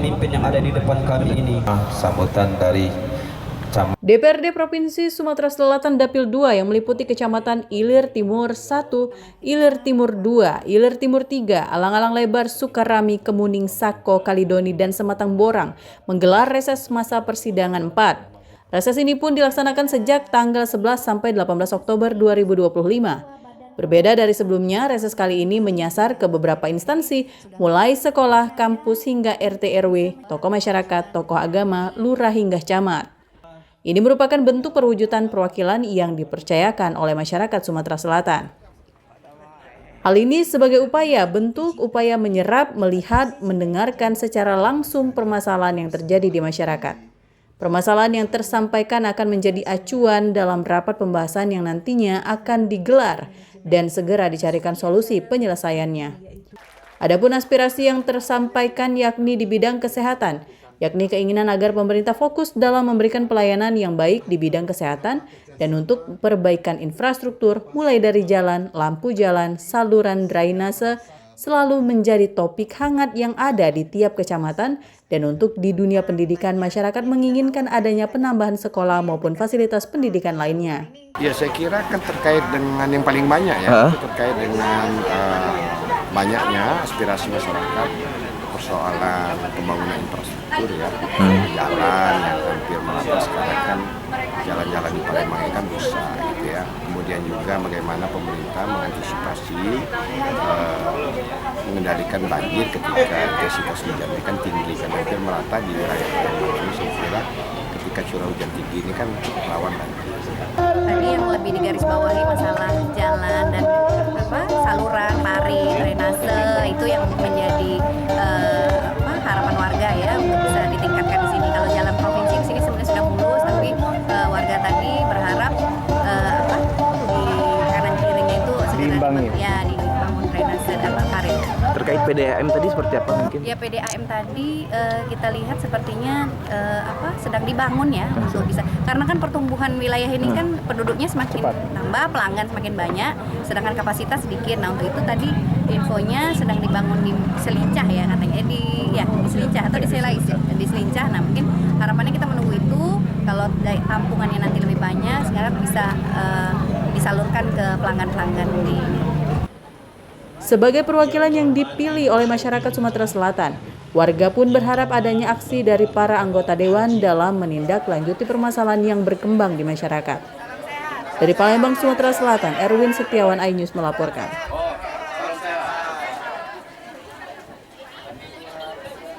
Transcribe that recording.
pemimpin yang ada di depan kami ini. Sambutan dari DPRD Provinsi Sumatera Selatan Dapil 2 yang meliputi Kecamatan Ilir Timur 1, Ilir Timur 2, Ilir Timur 3, Alang-Alang Lebar, Sukarami, Kemuning, Sako, Kalidoni, dan Sematang Borang menggelar reses masa persidangan 4. Reses ini pun dilaksanakan sejak tanggal 11 sampai 18 Oktober 2025. Berbeda dari sebelumnya, reses kali ini menyasar ke beberapa instansi, mulai sekolah, kampus, hingga RT RW, tokoh masyarakat, tokoh agama, lurah hingga camat. Ini merupakan bentuk perwujudan perwakilan yang dipercayakan oleh masyarakat Sumatera Selatan. Hal ini sebagai bentuk upaya menyerap, melihat, mendengarkan secara langsung permasalahan yang terjadi di masyarakat. Permasalahan yang tersampaikan akan menjadi acuan dalam rapat pembahasan yang nantinya akan digelar dan segera dicarikan solusi penyelesaiannya. Adapun aspirasi yang tersampaikan yakni di bidang kesehatan, yakni keinginan agar pemerintah fokus dalam memberikan pelayanan yang baik di bidang kesehatan dan untuk perbaikan infrastruktur mulai dari jalan, lampu jalan, saluran drainase selalu menjadi topik hangat yang ada di tiap kecamatan, dan untuk di dunia pendidikan masyarakat menginginkan adanya penambahan sekolah maupun fasilitas pendidikan lainnya. Ya, saya kira kan terkait dengan yang paling banyak ya, itu terkait dengan banyaknya aspirasi masyarakat, persoalan pembangunan infrastruktur ya, jalan yang hampir merata sekarang kan, jalan-jalan di Palembang ini kan rusak gitu ya. Kemudian juga bagaimana pemerintah mengantisipasi mengendalikan banjir ketika intensitas hujannya kan tinggi, kan hampir merata di wilayah Palembang ini. Saya kira ketika curah hujan tinggi ini kan rawan banjir. Tadi yang lebih digarisbawahi masalah jalan dan saluran, parit, drainase itu yang menjadi harapan warga ya untuk bisa ditingkatkan di sini. Kalau jalan provinsi di sini sebenarnya sudah mulus, tapi warga tadi berharap di kanan kirinya itu segera dibangun drainase dan parit. terkait PDAM tadi seperti apa mungkin? Ya, PDAM tadi kita lihat sepertinya sedang dibangun ya untuk bisa, karena kan pertumbuhan wilayah ini kan penduduknya semakin nambah, pelanggan semakin banyak, sedangkan kapasitas sedikit. Nah, untuk itu tadi infonya sedang dibangun di Selincah ya katanya, di Selincah atau di Selincah. Nah, mungkin harapannya kita menunggu itu, kalau tampungannya nanti lebih banyak, sekarang bisa disalurkan ke pelanggan-pelanggan di. Sebagai perwakilan yang dipilih oleh masyarakat Sumatera Selatan, warga pun berharap adanya aksi dari para anggota dewan dalam menindaklanjuti permasalahan yang berkembang di masyarakat. Dari Palembang, Sumatera Selatan, Erwin Setiawan, iNews melaporkan.